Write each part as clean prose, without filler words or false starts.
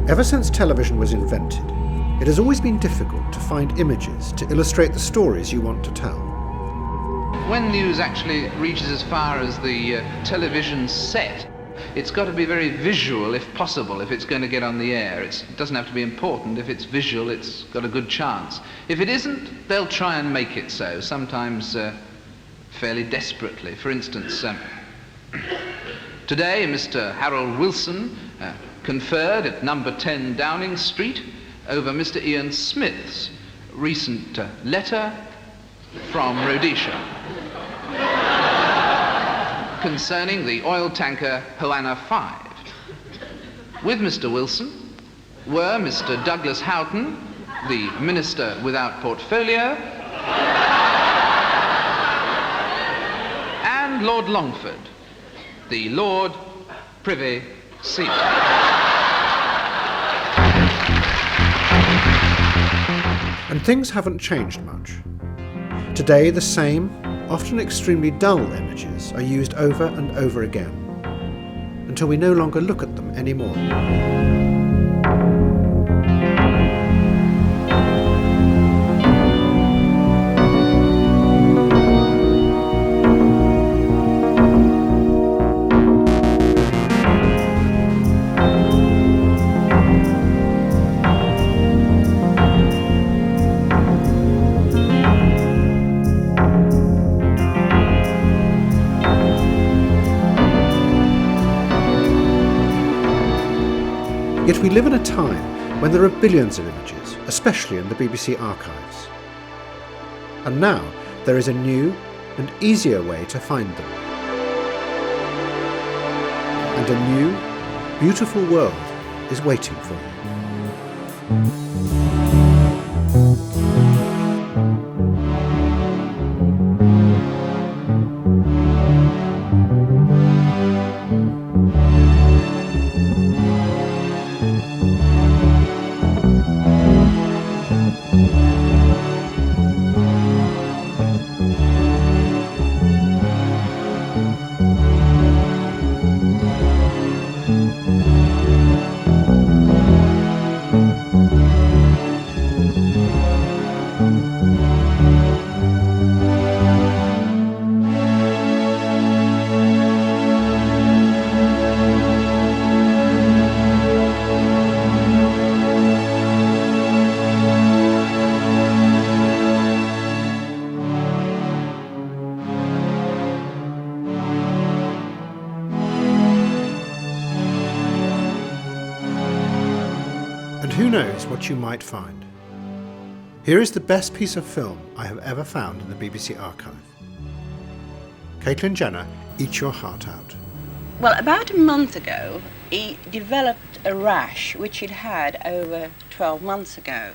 Ever since television was invented, it has always been difficult to find images to illustrate the stories you want to tell. When news actually reaches as far as the television set, it's got to be very visual if possible if it's going to get on the air. It doesn't have to be important. If it's visual, it's got a good chance. If it isn't, they'll try and make it so, sometimes fairly desperately. For instance, today Mr. Harold Wilson conferred at number 10 Downing Street over Mr. Ian Smith's recent letter from Rhodesia concerning the oil tanker Hoanna 5. With Mr. Wilson were Mr. Douglas Houghton, the Minister without portfolio, and Lord Longford, the Lord Privy Seal. And things haven't changed much. Today, the same, often extremely dull images are used over and over again, until we no longer look at them anymore. Yet we live in a time when there are billions of images, especially in the BBC archives. And now there is a new and easier way to find them. And a new, beautiful world is waiting for you. And who knows what you might find. Here is the best piece of film I have ever found in the BBC archive. Caitlin Jenner, Eat Your Heart Out. Well, about a month ago, he developed a rash which he'd had over 12 months ago.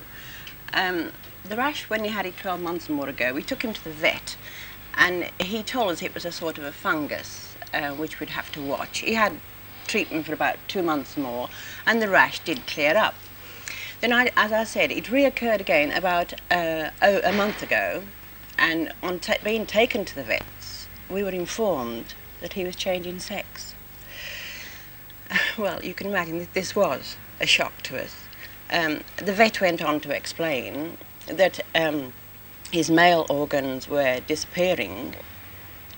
The rash, when he had it 12 months and more ago, we took him to the vet, and he told us it was a sort of a fungus, which we'd have to watch. He had treatment for about 2 months more, and the rash did clear up. Then, as I said, it reoccurred again about a month ago, and on being taken to the vets, we were informed that he was changing sex. Well, you can imagine that this was a shock to us. The vet went on to explain that his male organs were disappearing,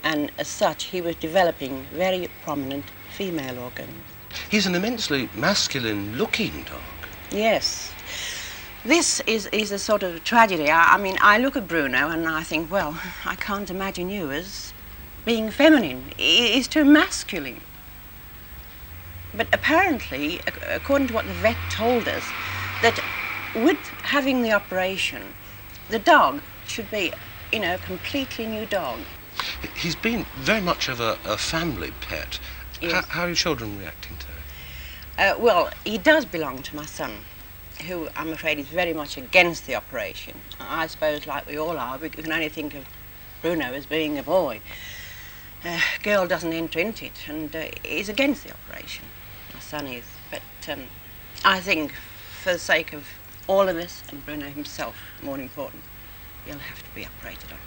and as such, he was developing very prominent female organs. He's an immensely masculine-looking dog. Yes. This is a sort of tragedy. I mean, I look at Bruno and I think, well, I can't imagine you as being feminine. He's too masculine. But apparently, according to what the vet told us, that with having the operation, the dog should be, a completely new dog. He's been very much of a family pet. Yes. How are your children reacting to it? Well, he does belong to my son, who I'm afraid is very much against the operation. I suppose, like we all are, we can only think of Bruno as being a boy. Girl doesn't enter into it, and is against the operation. My son is. But I think, for the sake of all of us, and Bruno himself, more important, he'll have to be operated on.